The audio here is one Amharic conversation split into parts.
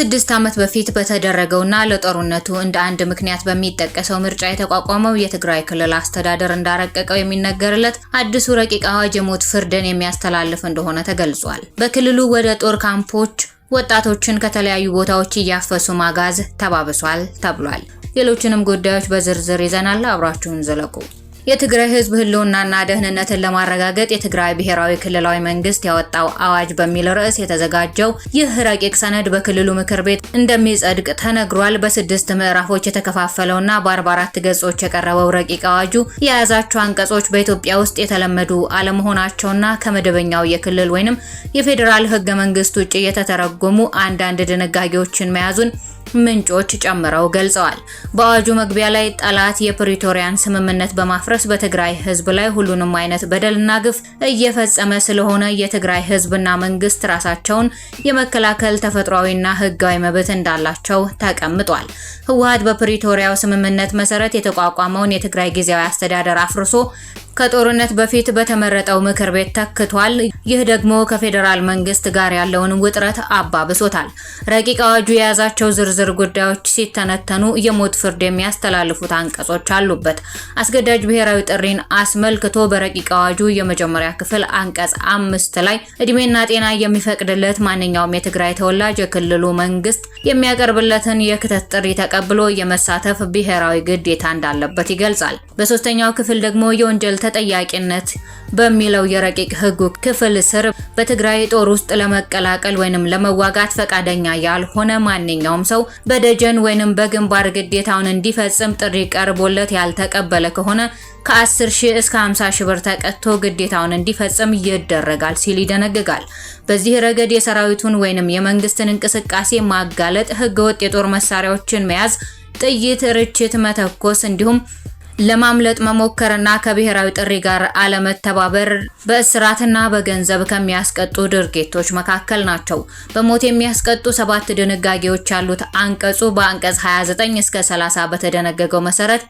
ከ6 ዓመት በፊት በተደረገውና ለጦርነቱ እንደ አንድ ምክንያት በሚጠቀሰው ምርጫ የተቋቋመው የትግራይ ክልል አስተዳደር እንዳረቀቀው የሚነገርለት አዲሱ ረቂቅ አዋጅ የሞት ፍርድን የሚያስተላልፍ እንደሆነ ተገልጿል። በክልሉ ወደ ጦር ካምፖች ወጣቶችን ከተለያዩ ቦታዎች እያፈሱ ማጋዝ ተባብሷል ተብሏል። ሌሎችንም ጉዳዮች በዝርዝር ይዘናል። አብራችሁን ዘለቁ። የትግራይ ህዝብ ህልውናና ደህንነትን ለማረጋገጥ የትግራይ ብሔራዊ ክልላዊ መንግስት ያወጣው አዋጅ በሚል ርዕስ የተዘጋጀው ይህ ረቂቅ ሰነድ በክልሉ ምክር ቤት እንደሚጸድቅ ተነግሯል። በ6 ምዕራፎች የተከፋፈለውና በ44 ገጾች የቀረበው ረቂቅ አዋጁ የያዛቸው አንቀጾች በኢትዮጵያ ውስጥ የተለመዱ አለመሆናቸውና ከመደበኛው የክልል ወይንም የፌዴራል ህገ መንግስት ውጪ የተተረጎሙ አንዳንድ ድንጋጌዎችን መያዙን ምንጮች ጨምረው ገልጸዋል። በአዋጁ መግቢያ ላይ ጠላት የፕሪቶሪያን ስምምነት በማፍረስ በትግራይ ህዝብ ላይ ሁሉንም አይነት በደልና ግፍ እየፈጸመ ስለሆነ የትግራይ ህዝብና መንግስት ራሳቸውን የመከላከል ተፈጥሯዊና ህጋዊ መብት እንዳላቸው ተቀምጧል። ህወሓት በፕሪቶሪያው ስምምነት መሰረት የተቋቋመውን የትግራይ ጊዜያዊ አስተዳደር አፍርሶ ከጦርነት በፊት በተመረጠው ምክር ቤት ተክቷል። ይህ ደግሞ ከፌዴራል መንግስት ጋር ያለውን ውጥረት አባብሶታል። ረቂቅ አዋጁ የያዛቸው ዝርዝር ጉዳዮች ሲተነተኑ የሞት ፍርድ የሚያስተላልፉት አንቀጾች አሉበት። አስገዳጅ ብሔራዊ ጥሪን አስመልክቶ በረቂቅ አዋጁ የመጀመሪያ ክፍል አንቀጽ 5 ላይ እድሜና ጤና የሚፈቅድለት ማንኛውም የትግራይ ተወላጅ የክልሉ መንግስት የሚያቀርብለትን የክተት ጥሪ ተቀብሎ የመሳተፍ ብሔራዊ ግዴታ እንዳለበት ይገልጻል። በሶስተኛው ክፍል ደግሞ የወንጀል ተጠያቂነት በሚለው የረቂቅ ህጉ ክፍል ስር በትግራይ ጦር ውስጥ ለመቀላቀል ወይንም ለመዋጋት ፈቃደኛ ያልሆነ ማንኛውም ሰው በደጀን ወይንም በግንባር ግዴታውን እንዲፈጽም ጥሪ ቀርቦለት ያልተቀበለ ከሆነ ከ10,000 እስከ 50,000 ብር ተቀጥቶ ግዴታውን እንዲፈጽም ይደረጋል ሲል ይደነግጋል። በዚህ ረገድ የሰራዊቱን ወይንም የመንግስትን እንቅስቃሴ ማጋለጥ፣ ህገወጥ የጦር መሳሪያዎችን መያዝ፣ ጥይት ርችት መተኮስ እንዲሁም ለማምለጥ መሞከርና ከብሔራዊ ጥሪ ጋር አለመተባበር በእስራትና በገንዘብ ከሚያስቀጡ ድርጊቶች መካከል ናቸው። በሞት የሚያስቀጡ 7 ድንጋጌዎች ያሉት አንቀጹ በአንቀጽ 29 እስከ 30 በተደነገገው መሰረት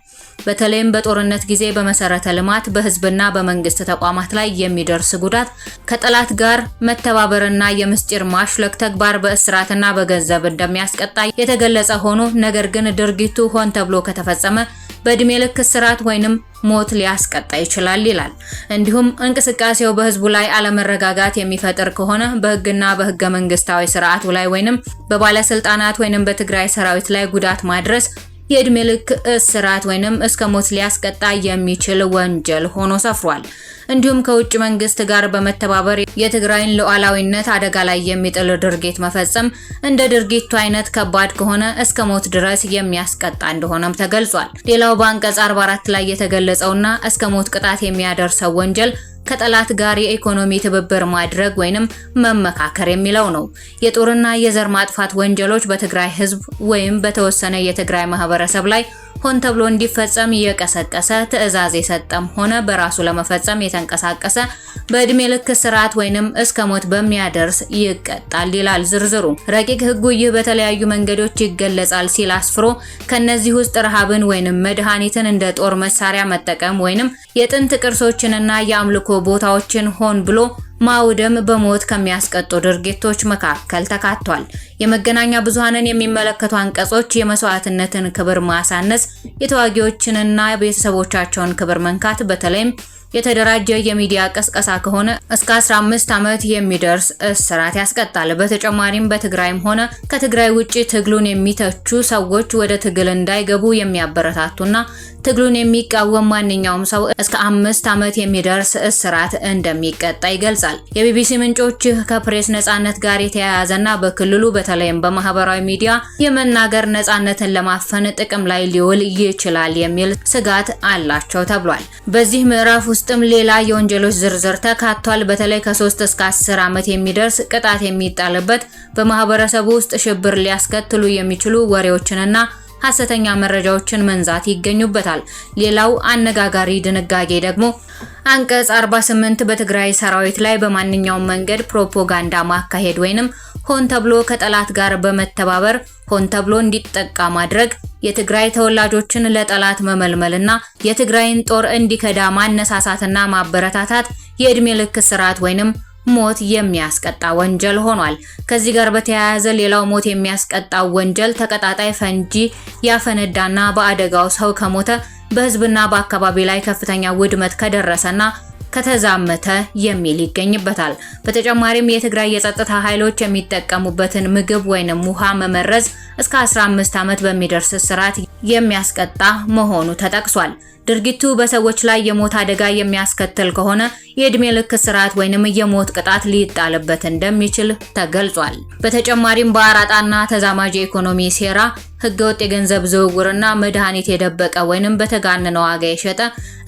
በተለይም በጦርነት ጊዜ በመሰረተ ልማት በህዝብና በመንግስት ተቋማት ላይ የሚደርስ ጉዳት፣ ከጠላት ጋር መተባበርና የምስጢር ማሽለክ ተግባር በእስራትና በገንዘብ እንደሚያስቀጣ የተገለጸ ሆኖ ነገር ግን ድርጊቱ ሆን ተብሎ ከተፈጸመ በእድሜ ልክ እስራት ወይንም ሞት ሊያስቀጣ ይችላል ይላል። እንዲሁም እንቅስቃሴው በህዝቡ ላይ አለመረጋጋት የሚፈጥር ከሆነ በህግና በህገ መንግስታዊ ስርዓቱ ላይ ወይንም በባለስልጣናት ወይንም በትግራይ ሰራዊት ላይ ጉዳት ማድረስ የእድሜ ልክ እስራት ወይንም እስከ ሞት ሊያስቀጣ የሚችል ወንጀል ሆኖ ሰፍሯል። እንዲሁም ከውጭ መንግስት ጋር በመተባበር የትግራይን ሉዓላዊነት አደጋ ላይ የሚጥል ድርጊት መፈጸም እንደ ድርጊቱ አይነት ከባድ ከሆነ እስከ ሞት ድረስ የሚያስቀጣ እንደሆነም ተገልጿል። ሌላው በአንቀጽ 44 ላይ የተገለጸውና እስከ ሞት ቅጣት የሚያደርሰው ወንጀል ከጠላት ጋር የኢኮኖሚ ትብብር ማድረግ ወይንም መመካከር የሚለው ነው። የጦርና የዘር ማጥፋት ወንጀሎች በትግራይ ህዝብ ወይም በተወሰነ የትግራይ ማህበረሰብ ላይ ሆን ተብሎ እንዲፈጸም የቀሰቀሰ ትዕዛዝ የሰጠም ሆነ በራሱ ለመፈጸም የተንቀሳቀሰ በእድሜ ልክ እስራት ወይንም እስከ ሞት በሚያደርስ ይቀጣል ይላል ዝርዝሩ። ረቂቅ ህጉ ይህ በተለያዩ መንገዶች ይገለጻል ሲል አስፍሮ ከነዚህ ውስጥ ረሃብን ወይንም መድኃኒትን እንደ ጦር መሳሪያ መጠቀም ወይንም የጥንት ቅርሶችንና የአምልኮ ቦታዎችን ሆን ብሎ ማውደም በሞት ከሚያስቀጡ ድርጊቶች መካከል ተካቷል። የመገናኛ ብዙሃንን የሚመለከቱ አንቀጾች የመስዋዕትነትን ክብር ማሳነስ፣ የተዋጊዎችንና ቤተሰቦቻቸውን ክብር መንካት፣ በተለይም የተደራጀ የሚዲያ ቀስቀሳ ከሆነ እስከ 15 ዓመት የሚደርስ እስራት ያስቀጣል። በተጨማሪም በትግራይም ሆነ ከትግራይ ውጪ ትግሉን የሚተቹ ሰዎች ወደ ትግል እንዳይገቡ የሚያበረታቱና ትግሉን የሚቃወም ማንኛውም ሰው እስከ 5 ዓመት የሚደርስ እስራት እንደሚቀጣ ይገልጻል። የቢቢሲ ምንጮች ከፕሬስ ነጻነት ጋር የተያያዘና በክልሉ በተለይም በማህበራዊ ሚዲያ የመናገር ነጻነትን ለማፈን ጥቅም ላይ ሊውል ይችላል የሚል ስጋት አላቸው ተብሏል። በዚህ ምዕራፍ ውስጥም ሌላ የወንጀሎች ዝርዝር ተካቷል። በተለይ ከ3 እስከ 10 ዓመት የሚደርስ ቅጣት የሚጣልበት በማህበረሰቡ ውስጥ ሽብር ሊያስከትሉ የሚችሉ ወሬዎችንና ሐሰተኛ መረጃዎችን መንዛት ይገኙበታል። ሌላው አነጋጋሪ ድንጋጌ ደግሞ አንቀጽ 48 በትግራይ ሰራዊት ላይ በማንኛውም መንገድ ፕሮፓጋንዳ ማካሄድ ወይንም ሆን ተብሎ ከጠላት ጋር በመተባበር ሆን ተብሎ እንዲጠቃ ማድረግ፣ የትግራይ ተወላጆችን ለጠላት መመልመልና የትግራይን ጦር እንዲከዳ ማነሳሳትና ማበረታታት የእድሜ ልክ እስራት ወይንም ሞት የሚያስቀጣ ወንጀል ሆኗል። ከዚህ ጋር በተያያዘ ሌላው ሞት የሚያስቀጣው ወንጀል ተቀጣጣይ ፈንጂ ያፈነዳና በአደጋው ሰው ከሞተ በህዝብና በአካባቢ ላይ ከፍተኛ ውድመት ከደረሰና ከተዛመተ የሚል ይገኝበታል። በተጨማሪም የትግራይ የጸጥታ ኃይሎች የሚጠቀሙበትን ምግብ ወይንም ውሃ መመረዝ እስከ 15 ዓመት በሚደርስ እስራት የሚያስቀጣ መሆኑ ተጠቅሷል። ድርጊቱ በሰዎች ላይ የሞት አደጋ የሚያስከትል ከሆነ የእድሜ ልክ እስራት ወይንም የሞት ቅጣት ሊጣልበት እንደሚችል ተገልጿል። በተጨማሪም በአራጣና ተዛማጅ ኢኮኖሚ ሴራ ህገወጥ የገንዘብ ዝውውርና መድኃኒት የደበቀ ወይንም በተጋነነ ዋጋ የሸጠ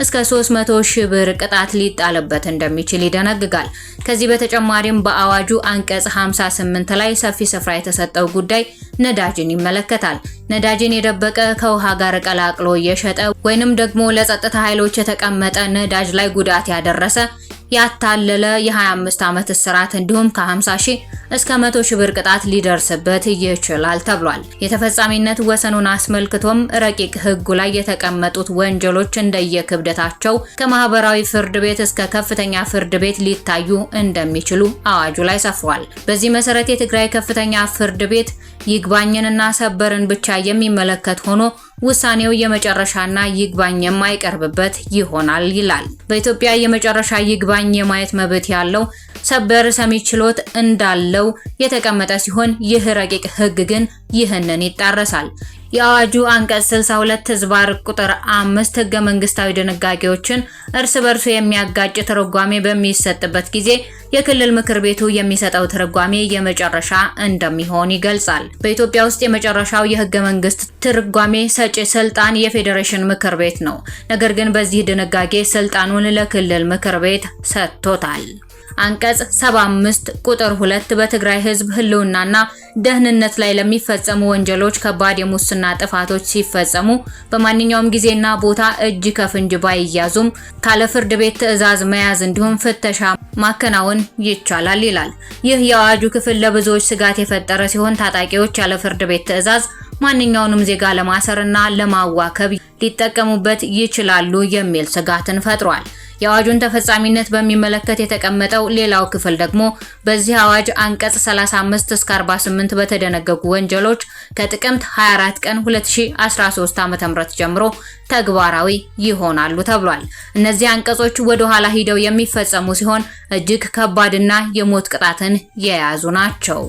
እስከ 300 ሺህ ብር ቅጣት ሊጣልበት እንደሚችል ይደነግጋል። ከዚህ በተጨማሪም በአዋጁ አንቀጽ 58 ላይ ሰፊ ስፍራ የተሰጠው ጉዳይ ነዳጅን ይመለከታል። ነዳጅን የደበቀ ከውሃ ጋር ቀላቅሎ የሸጠ ወይንም ደግሞ ለጸጥታ ኃይሎች የተቀመጠ ነዳጅ ላይ ጉዳት ያደረሰ ያታለለ የ25 ዓመት እስራት እንዲሁም ከ50 ሺህ እስከ 100 ሺህ ብር ቅጣት ሊደርስበት ይችላል ተብሏል። የተፈጻሚነት ወሰኑን አስመልክቶም ረቂቅ ህጉ ላይ የተቀመጡት ወንጀሎች እንደየክብደታቸው ከማህበራዊ ፍርድ ቤት እስከ ከፍተኛ ፍርድ ቤት ሊታዩ እንደሚችሉ አዋጁ ላይ ሰፍሯል። በዚህ መሰረት የትግራይ ከፍተኛ ፍርድ ቤት ይግባኝንና ሰበርን ብቻ የሚመለከት ሆኖ ውሳኔው የመጨረሻና ይግባኝ የማይቀርብበት ይሆናል ይላል። በኢትዮጵያ የመጨረሻ ይግባኝ የማየት መብት ያለው ሰበር ሰሚ ችሎት እንዳለው የተቀመጠ ሲሆን ይህ ረቂቅ ህግ ግን ይህንን ይጣረሳል። የአዋጁ አንቀጽ 62 ህዝባር ቁጥር 5 ህገ መንግስታዊ ድንጋጌዎችን እርስ በርሱ የሚያጋጭ ትርጓሜ በሚሰጥበት ጊዜ የክልል ምክር ቤቱ የሚሰጠው ትርጓሜ የመጨረሻ እንደሚሆን ይገልጻል። በኢትዮጵያ ውስጥ የመጨረሻው የህገ መንግስት ትርጓሜ ሰጪ ስልጣን የፌዴሬሽን ምክር ቤት ነው። ነገር ግን በዚህ ድንጋጌ ስልጣኑን ለክልል ምክር ቤት ሰጥቶታል። አንቀጽ 75 ቁጥር 2 በትግራይ ህዝብ ህልውናና ደህንነት ላይ ለሚፈጸሙ ወንጀሎች ከባድ የሙስና ጥፋቶች ሲፈጸሙ በማንኛውም ጊዜና ቦታ እጅ ከፍንጅ ባይያዙም ካለ ፍርድ ቤት ትዕዛዝ መያዝ እንዲሁም ፍተሻ ማከናወን ይቻላል ይላል። ይህ የአዋጁ ክፍል ለብዙዎች ስጋት የፈጠረ ሲሆን ታጣቂዎች ያለ ፍርድ ቤት ትዕዛዝ ማንኛውንም ዜጋ ለማሰርና ለማዋከብ ሊጠቀሙበት ይችላሉ የሚል ስጋትን ፈጥሯል። የአዋጁን ተፈጻሚነት በሚመለከት የተቀመጠው ሌላው ክፍል ደግሞ በዚህ አዋጅ አንቀጽ 35 እስከ 48 በተደነገጉ ወንጀሎች ከጥቅምት 24 ቀን 2013 ዓ.ም ጀምሮ ተግባራዊ ይሆናሉ ተብሏል። እነዚህ አንቀጾች ወደ ኋላ ሂደው የሚፈጸሙ ሲሆን እጅግ ከባድና የሞት ቅጣትን የያዙ ናቸው።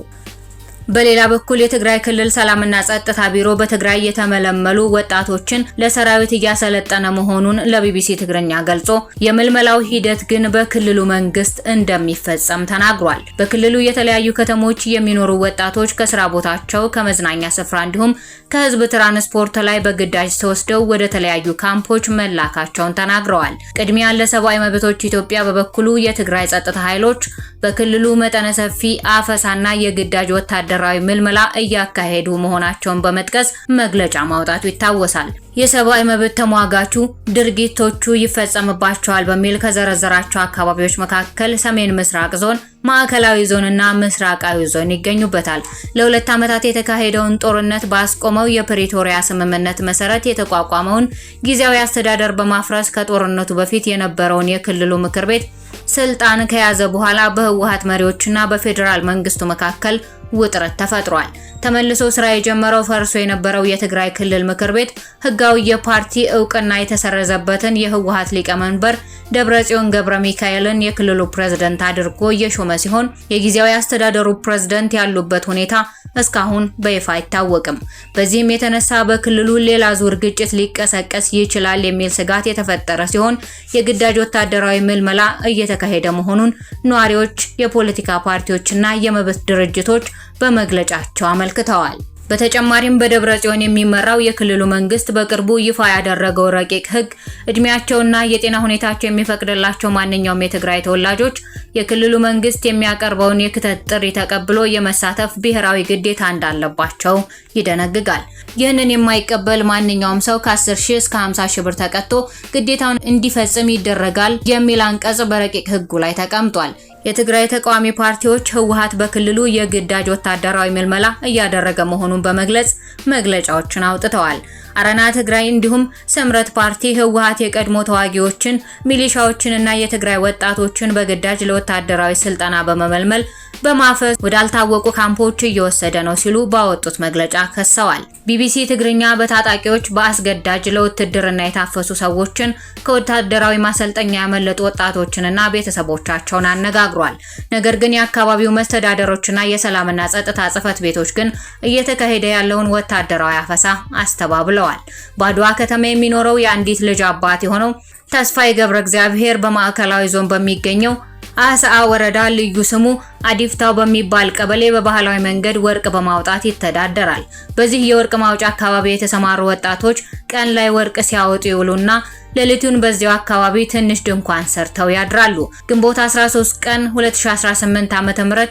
በሌላ በኩል የትግራይ ክልል ሰላምና ጸጥታ ቢሮ በትግራይ የተመለመሉ ወጣቶችን ለሰራዊት እያሰለጠነ መሆኑን ለቢቢሲ ትግርኛ ገልጾ የምልመላው ሂደት ግን በክልሉ መንግስት እንደሚፈጸም ተናግሯል። በክልሉ የተለያዩ ከተሞች የሚኖሩ ወጣቶች ከስራ ቦታቸው፣ ከመዝናኛ ስፍራ እንዲሁም ከህዝብ ትራንስፖርት ላይ በግዳጅ ተወስደው ወደ ተለያዩ ካምፖች መላካቸውን ተናግረዋል። ቅድሚያ ለሰብአዊ መብቶች ኢትዮጵያ በበኩሉ የትግራይ ጸጥታ ኃይሎች በክልሉ መጠነ ሰፊ አፈሳና የግዳጅ ወታደራዊ ምልመላ እያካሄዱ መሆናቸውን በመጥቀስ መግለጫ ማውጣቱ ይታወሳል። የሰብአዊ መብት ተሟጋቹ ድርጊቶቹ ይፈጸምባቸዋል በሚል ከዘረዘራቸው አካባቢዎች መካከል ሰሜን ምስራቅ ዞን፣ ማዕከላዊ ዞንና ምስራቃዊ ዞን ይገኙበታል። ለሁለት ዓመታት የተካሄደውን ጦርነት ባስቆመው የፕሪቶሪያ ስምምነት መሰረት የተቋቋመውን ጊዜያዊ አስተዳደር በማፍረስ ከጦርነቱ በፊት የነበረውን የክልሉ ምክር ቤት ስልጣን ከያዘ በኋላ በህወሓት መሪዎችና በፌዴራል መንግስቱ መካከል ውጥረት ተፈጥሯል። ተመልሶ ስራ የጀመረው ፈርሶ የነበረው የትግራይ ክልል ምክር ቤት ህጋዊ የፓርቲ እውቅና የተሰረዘበትን የህወሓት ሊቀመንበር ደብረጽዮን ገብረ ሚካኤልን የክልሉ ፕሬዝዳንት አድርጎ የሾመ ሲሆን የጊዜያዊ አስተዳደሩ ፕሬዝዳንት ያሉበት ሁኔታ እስካሁን በይፋ አይታወቅም። በዚህም የተነሳ በክልሉ ሌላ ዙር ግጭት ሊቀሰቀስ ይችላል የሚል ስጋት የተፈጠረ ሲሆን የግዳጅ ወታደራዊ ምልመላ እየተካሄደ መሆኑን ነዋሪዎች፣ የፖለቲካ ፓርቲዎችና የመብት ድርጅቶች በመግለጫቸው አመልክተዋል። በተጨማሪም በደብረጽዮን የሚመራው የክልሉ መንግስት በቅርቡ ይፋ ያደረገው ረቂቅ ህግ እድሜያቸውና የጤና ሁኔታቸው የሚፈቅድላቸው ማንኛውም የትግራይ ተወላጆች የክልሉ መንግስት የሚያቀርበውን የክተት ጥሪ ተቀብሎ የመሳተፍ ብሔራዊ ግዴታ እንዳለባቸው ይደነግጋል። ይህንን የማይቀበል ማንኛውም ሰው ከ10 ሺህ እስከ 50 ሺህ ብር ተቀጥቶ ግዴታውን እንዲፈጽም ይደረጋል የሚል አንቀጽ በረቂቅ ህጉ ላይ ተቀምጧል። የትግራይ ተቃዋሚ ፓርቲዎች ህወሓት በክልሉ የግዳጅ ወታደራዊ ምልመላ እያደረገ መሆኑን በመግለጽ መግለጫዎችን አውጥተዋል። አረና ትግራይ እንዲሁም ስምረት ፓርቲ ህወሓት የቀድሞ ተዋጊዎችን ሚሊሻዎችንና የትግራይ ወጣቶችን በግዳጅ ለወታደራዊ ስልጠና በመመልመል በማፈስ ወዳልታወቁ ካምፖች እየወሰደ ነው ሲሉ ባወጡት መግለጫ ከሰዋል። ቢቢሲ ትግርኛ በታጣቂዎች በአስገዳጅ ለውትድርና የታፈሱ ሰዎችን ከወታደራዊ ማሰልጠኛ ያመለጡ ወጣቶችንና ቤተሰቦቻቸውን አነጋግሯል። ነገር ግን የአካባቢው መስተዳደሮችና የሰላምና ጸጥታ ጽሕፈት ቤቶች ግን እየተካሄደ ያለውን ወታደራዊ አፈሳ አስተባብለዋል። በአድዋ ከተማ የሚኖረው የአንዲት ልጅ አባት የሆነው ተስፋዬ ገብረ እግዚአብሔር በማዕከላዊ ዞን በሚገኘው አሰዓ ወረዳ ልዩ ስሙ አዲፍታው በሚባል ቀበሌ በባህላዊ መንገድ ወርቅ በማውጣት ይተዳደራል። በዚህ የወርቅ ማውጫ አካባቢ የተሰማሩ ወጣቶች ቀን ላይ ወርቅ ሲያወጡ ይውሉና ሌሊቱን በዚያው አካባቢ ትንሽ ድንኳን ሰርተው ያድራሉ። ግንቦት 13 ቀን 2018 ዓ.ም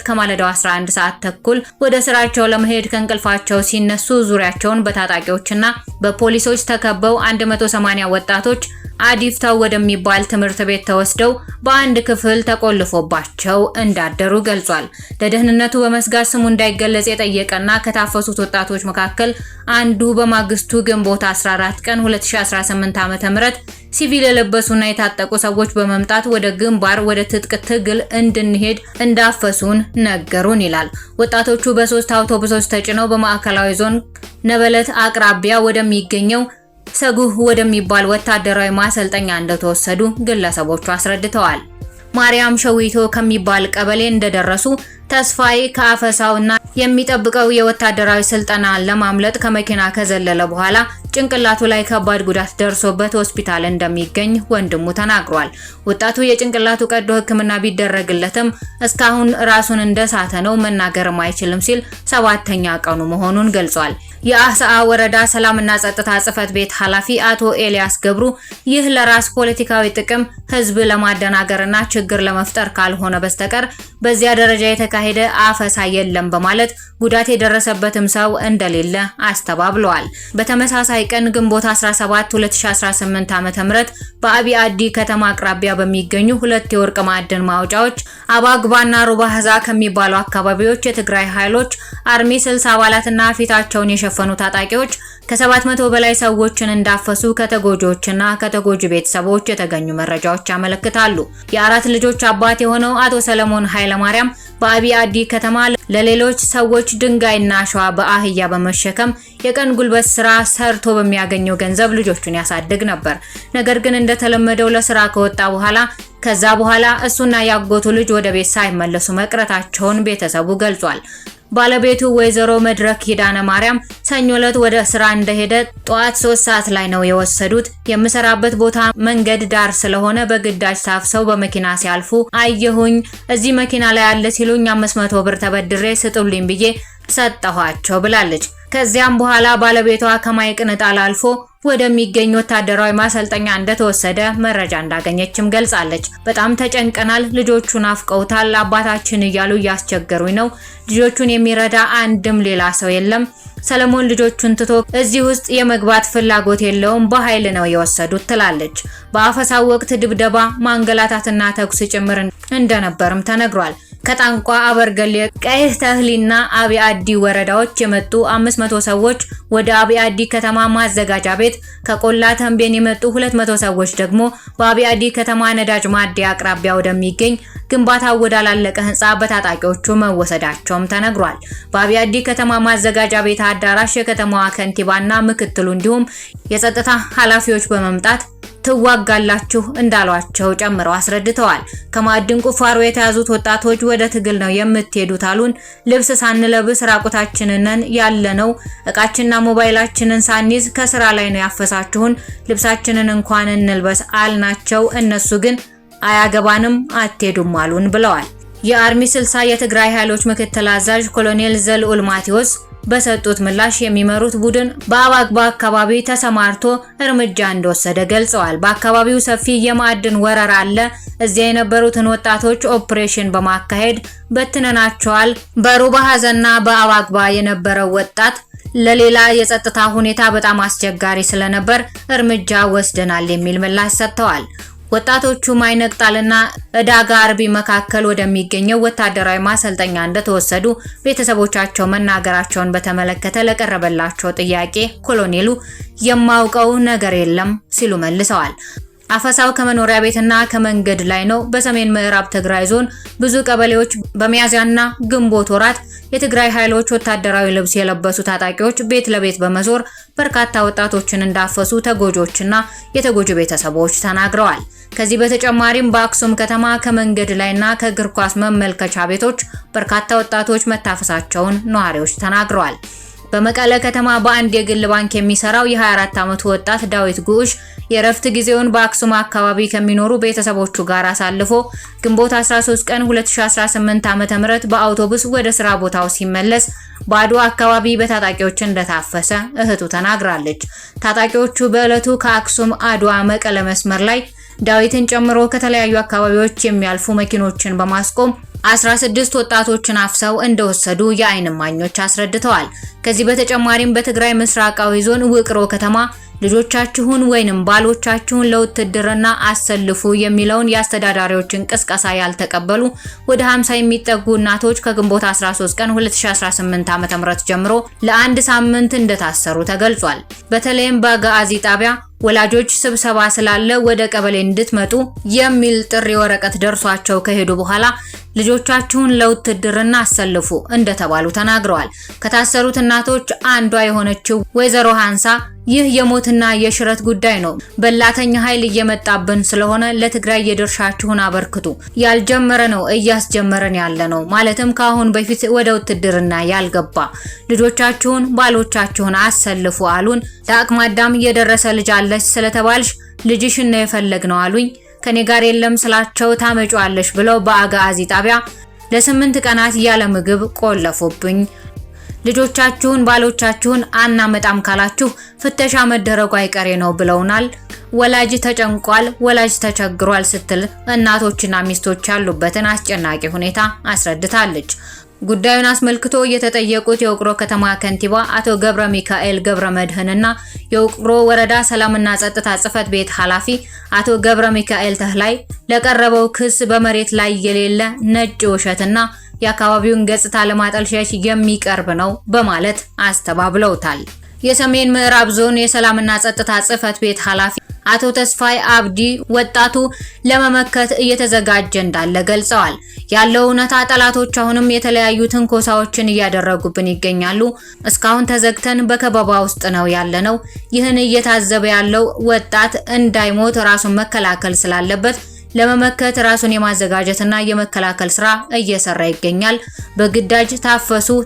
ከማለዳው 11 ሰዓት ተኩል ወደ ስራቸው ለመሄድ ከእንቅልፋቸው ሲነሱ ዙሪያቸውን በታጣቂዎችና በፖሊሶች ተከበው 180 ወጣቶች አዲፍታው ወደሚባል ትምህርት ቤት ተወስደው በአንድ ክፍል ተቆልፎባቸው እንዳደሩ ገልጿል። ለደህንነቱ በመስጋት ስሙ እንዳይገለጽ የጠየቀና ከታፈሱት ወጣቶች መካከል አንዱ በማግስቱ ግንቦት 14 ቀን 2018 ዓ.ም ሲቪል የለበሱና የታጠቁ ሰዎች በመምጣት ወደ ግንባር ወደ ትጥቅ ትግል እንድንሄድ እንዳፈሱን ነገሩን ይላል። ወጣቶቹ በ3 አውቶቡሶች ተጭነው በማዕከላዊ ዞን ነበለት አቅራቢያ ወደሚገኘው ሰጉህ ወደሚባል ወታደራዊ ማሰልጠኛ እንደተወሰዱ ግለሰቦቹ አስረድተዋል። ማርያም ሸዊቶ ከሚባል ቀበሌ እንደደረሱ ተስፋዬ ከአፈሳውና የሚጠብቀው የወታደራዊ ስልጠና ለማምለጥ ከመኪና ከዘለለ በኋላ ጭንቅላቱ ላይ ከባድ ጉዳት ደርሶበት ሆስፒታል እንደሚገኝ ወንድሙ ተናግሯል። ወጣቱ የጭንቅላቱ ቀዶ ሕክምና ቢደረግለትም እስካሁን ራሱን እንደሳተ ነው፣ መናገርም አይችልም ሲል 7ኛ ቀኑ መሆኑን ገልጿል። የአሰዓ ወረዳ ሰላምና ጸጥታ ጽሕፈት ቤት ኃላፊ አቶ ኤልያስ ገብሩ ይህ ለራስ ፖለቲካዊ ጥቅም ህዝብ ለማደናገርና ችግር ለመፍጠር ካልሆነ በስተቀር በዚያ ደረጃ የተካሄደ አፈሳ የለም በማለት ጉዳት የደረሰበትም ሰው እንደሌለ አስተባብለዋል። በተመሳሳይ ቀን ግንቦት 17 2018 ዓ.ም በአቢአዲ ከተማ አቅራቢያ በሚገኙ 2 የወርቅ ማዕድን ማውጫዎች አባግባና ሩባህዛ ከሚባሉ አካባቢዎች የትግራይ ኃይሎች አርሚ 60 አባላትና ፊታቸውን የሸፈኑ ታጣቂዎች ከ700 በላይ ሰዎችን እንዳፈሱ ከተጎጂዎችና ከተጎጂ ቤተሰቦች የተገኙ መረጃዎች ያመለክታሉ። የ4 ልጆች አባት የሆነው አቶ ሰለሞን ኃይለማርያም በአቢአዲ ከተማ ለሌሎች ሰዎች ድንጋይና አሸዋ በአህያ በመሸከም የቀን ጉልበት ስራ ሰርቶ በሚያገኘው ገንዘብ ልጆቹን ያሳድግ ነበር። ነገር ግን እንደተለመደው ለስራ ከወጣ ከዛ በኋላ እሱና ያጎቱ ልጅ ወደ ቤት ሳይመለሱ መቅረታቸውን ቤተሰቡ ገልጿል። ባለቤቱ ወይዘሮ መድረክ ኪዳነ ማርያም ሰኞ ዕለት ወደ ስራ እንደሄደ ጠዋት 3 ሰዓት ላይ ነው የወሰዱት። የምሰራበት ቦታ መንገድ ዳር ስለሆነ በግዳጅ ታፍሰው በመኪና ሲያልፉ አየሁኝ። እዚህ መኪና ላይ አለ ሲሉኝ 500 ብር ተበድሬ ስጡልኝ ብዬ ሰጠኋቸው ብላለች። ከዚያም በኋላ ባለቤቷ ከማይቅንጣል አልፎ ወደሚገኝ ወታደራዊ ማሰልጠኛ እንደተወሰደ መረጃ እንዳገኘችም ገልጻለች። በጣም ተጨንቀናል፣ ልጆቹን አፍቀውታል፣ አባታችን እያሉ እያስቸገሩኝ ነው። ልጆቹን የሚረዳ አንድም ሌላ ሰው የለም። ሰለሞን ልጆቹን ትቶ እዚህ ውስጥ የመግባት ፍላጎት የለውም፣ በኃይል ነው የወሰዱት ትላለች። በአፈሳው ወቅት ድብደባ፣ ማንገላታትና ተኩስ ጭምር እንደነበርም ተነግሯል። ከጣንቋ፣ አበርገሌ፣ ቀይህ ተህሊና አቢአዲ ወረዳዎች የመጡ 500 ሰዎች ወደ አቢአዲ ከተማ ማዘጋጃ ቤት፣ ከቆላ ተንቤን የመጡ 200 ሰዎች ደግሞ በአቢአዲ ከተማ ነዳጅ ማደያ አቅራቢያ ወደሚገኝ ግንባታው ወዳላለቀ ህንጻ በታጣቂዎቹ መወሰዳቸውም ተነግሯል። በአቢአዲ ከተማ ማዘጋጃ ቤት አዳራሽ የከተማዋ ከንቲባና ምክትሉ እንዲሁም የጸጥታ ኃላፊዎች በመምጣት ትዋጋላችሁ እንዳሏቸው ጨምረው አስረድተዋል። ከማዕድን ቁፋሮ የተያዙት ወጣቶች ወደ ትግል ነው የምትሄዱት አሉን። ልብስ ሳንለብስ ራቁታችንን ያለነው፣ እቃችንና ሞባይላችንን ሳንይዝ ከስራ ላይ ነው ያፈሳችሁን፣ ልብሳችንን እንኳን እንልበስ አልናቸው። እነሱ ግን አያገባንም አትሄዱም አሉን ብለዋል። የአርሚ 60 የትግራይ ኃይሎች ምክትል አዛዥ ኮሎኔል ዘልኡል ማቴዎስ በሰጡት ምላሽ የሚመሩት ቡድን በአባግባ አካባቢ ተሰማርቶ እርምጃ እንደወሰደ ገልጸዋል። በአካባቢው ሰፊ የማዕድን ወረራ አለ። እዚያ የነበሩትን ወጣቶች ኦፕሬሽን በማካሄድ በትነናቸዋል። በሩባሃዘና በአባግባ የነበረው ወጣት ለሌላ የጸጥታ ሁኔታ በጣም አስቸጋሪ ስለነበር እርምጃ ወስደናል የሚል ምላሽ ሰጥተዋል። ወጣቶቹ ማይነቅጣልና ዕዳጋ አርቢ መካከል ወደሚገኘው ወታደራዊ ማሰልጠኛ እንደተወሰዱ ቤተሰቦቻቸው መናገራቸውን በተመለከተ ለቀረበላቸው ጥያቄ ኮሎኔሉ የማውቀው ነገር የለም ሲሉ መልሰዋል። አፈሳው ከመኖሪያ ቤትና ከመንገድ ላይ ነው። በሰሜን ምዕራብ ትግራይ ዞን ብዙ ቀበሌዎች በሚያዝያና ግንቦት ወራት የትግራይ ኃይሎች ወታደራዊ ልብስ የለበሱ ታጣቂዎች ቤት ለቤት በመዞር በርካታ ወጣቶችን እንዳፈሱ ተጎጆችና የተጎጂ ቤተሰቦች ተናግረዋል። ከዚህ በተጨማሪም በአክሱም ከተማ ከመንገድ ላይና ከእግር ኳስ መመልከቻ ቤቶች በርካታ ወጣቶች መታፈሳቸውን ነዋሪዎች ተናግረዋል። በመቀለ ከተማ በአንድ የግል ባንክ የሚሰራው የ24 ዓመቱ ወጣት ዳዊት ጉሽ የረፍት ጊዜውን በአክሱም አካባቢ ከሚኖሩ ቤተሰቦቹ ጋር አሳልፎ ግንቦት 13 ቀን 2018 ዓ.ም በአውቶቡስ ወደ ስራ ቦታው ሲመለስ በአድዋ አካባቢ በታጣቂዎች እንደታፈሰ እህቱ ተናግራለች። ታጣቂዎቹ በዕለቱ ከአክሱም አድዋ መቀለ መስመር ላይ ዳዊትን ጨምሮ ከተለያዩ አካባቢዎች የሚያልፉ መኪኖችን በማስቆም 16 ወጣቶችን አፍሰው እንደወሰዱ የዓይን እማኞች አስረድተዋል። ከዚህ በተጨማሪም በትግራይ ምስራቃዊ ዞን ውቅሮ ከተማ ልጆቻችሁን ወይንም ባሎቻችሁን ለውትድርና አሰልፉ የሚለውን የአስተዳዳሪዎችን ቅስቀሳ ያልተቀበሉ ወደ 50 የሚጠጉ እናቶች ከግንቦት 13 ቀን 2018 ዓ.ም ጀምሮ ለአንድ ሳምንት እንደታሰሩ ተገልጿል። በተለይም በጋዚ ጣቢያ ወላጆች ስብሰባ ስላለ ወደ ቀበሌ እንድትመጡ የሚል ጥሪ ወረቀት ደርሷቸው ከሄዱ በኋላ ልጆቻችሁን ለውትድርና አሰልፉ እንደተባሉ ተናግረዋል። ከታሰሩት እናቶች አንዷ የሆነችው ወይዘሮ ሃንሳ ይህ የሞትና የሽረት ጉዳይ ነው። በላተኛ ኃይል እየመጣብን ስለሆነ ለትግራይ የድርሻችሁን አበርክቱ። ያልጀመረ ነው እያስጀመረን ያለ ነው። ማለትም ከአሁን በፊት ወደ ውትድርና ያልገባ ልጆቻችሁን ባሎቻችሁን አሰልፉ አሉን። ለአቅመ አዳም የደረሰ ልጅ አለች ስለተባልሽ ልጅሽን ነው የፈለግነው አሉኝ። ከኔ ጋር የለም ስላቸው ታመጪዋለሽ ብለው በአጋዚ ጣቢያ ለ8 ቀናት ያለ ምግብ ቆለፉብኝ። ልጆቻችሁን ባሎቻችሁን አናመጣም ካላችሁ ፍተሻ መደረጉ አይቀሬ ነው ብለውናል። ወላጅ ተጨንቋል፣ ወላጅ ተቸግሯል ስትል እናቶችና ሚስቶች ያሉበትን አስጨናቂ ሁኔታ አስረድታለች። ጉዳዩን አስመልክቶ የተጠየቁት የውቅሮ ከተማ ከንቲባ አቶ ገብረ ሚካኤል ገብረ መድህንና የውቅሮ ወረዳ ሰላምና ጸጥታ ጽሕፈት ቤት ኃላፊ አቶ ገብረ ሚካኤል ተህላይ ለቀረበው ክስ በመሬት ላይ የሌለ ነጭ ውሸትና የአካባቢውን ገጽታ ለማጠልሸሽ የሚቀርብ ነው በማለት አስተባብለውታል። የሰሜን ምዕራብ ዞን የሰላምና ጸጥታ ጽሕፈት ቤት ኃላፊ አቶ ተስፋይ አብዲ ወጣቱ ለመመከት እየተዘጋጀ እንዳለ ገልጸዋል። ያለው እውነታ ጠላቶች አሁንም የተለያዩ ትንኮሳዎችን እያደረጉብን ይገኛሉ። እስካሁን ተዘግተን በከበባ ውስጥ ነው ያለነው። ይህን እየታዘበ ያለው ወጣት እንዳይሞት ራሱን መከላከል ስላለበት ለመመከት ራሱን የማዘጋጀትና የመከላከል ስራ እየሰራ ይገኛል። በግዳጅ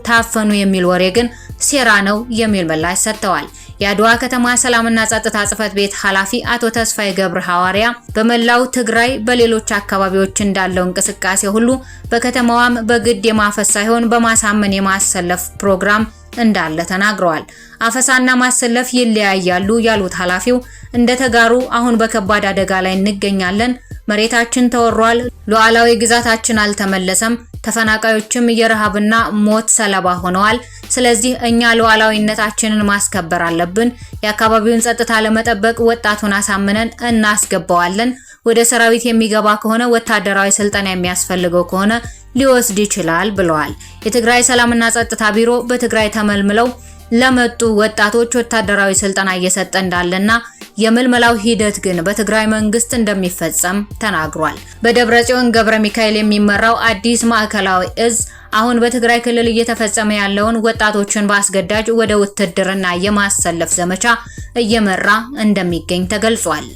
ታፈኑ የሚል ወሬ ግን ሴራ ነው የሚል ምላሽ ሰጥተዋል። የአድዋ ከተማ ሰላምና ጸጥታ ጽሕፈት ቤት ኃላፊ አቶ ተስፋይ ገብረ ሐዋርያ በመላው ትግራይ በሌሎች አካባቢዎች እንዳለው እንቅስቃሴ ሁሉ በከተማዋም በግድ የማፈስ ሳይሆን በማሳመን የማሰለፍ ፕሮግራም እንዳለ ተናግረዋል። አፈሳና ማሰለፍ ይለያያሉ ያሉት ኃላፊው እንደተጋሩ አሁን በከባድ አደጋ ላይ እንገኛለን። መሬታችን ተወሯል። ሉዓላዊ ግዛታችን አልተመለሰም። ተፈናቃዮችም የረሃብና ሞት ሰለባ ሆነዋል። ስለዚህ እኛ ሉዓላዊነታችንን ማስከበር አለብን። የአካባቢውን ጸጥታ ለመጠበቅ ወጣቱን አሳምነን እናስገባዋለን። ወደ ሰራዊት የሚገባ ከሆነ ወታደራዊ ስልጠና የሚያስፈልገው ከሆነ ሊወስድ ይችላል ብለዋል። የትግራይ ሰላምና ጸጥታ ቢሮ በትግራይ ተመልምለው ለመጡ ወጣቶች ወታደራዊ ስልጠና እየሰጠ እንዳለና የምልመላው ሂደት ግን በትግራይ መንግስት እንደሚፈጸም ተናግሯል። በደብረጽዮን ገብረ ሚካኤል የሚመራው አዲስ ማዕከላዊ እዝ አሁን በትግራይ ክልል እየተፈጸመ ያለውን ወጣቶችን በአስገዳጅ ወደ ውትድርና የማሰለፍ ዘመቻ እየመራ እንደሚገኝ ተገልጿል።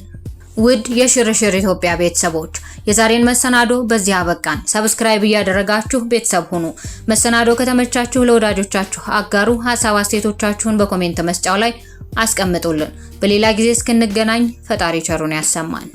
ውድ የሽርሽር ኢትዮጵያ ቤተሰቦች የዛሬን መሰናዶ በዚህ አበቃን። ሰብስክራይብ እያደረጋችሁ ቤተሰብ ሁኑ። መሰናዶ ከተመቻችሁ ለወዳጆቻችሁ አጋሩ። ሐሳብ አስተያየቶቻችሁን በኮሜንት መስጫው ላይ አስቀምጡልን። በሌላ ጊዜ እስክንገናኝ ፈጣሪ ቸሩን ያሰማን።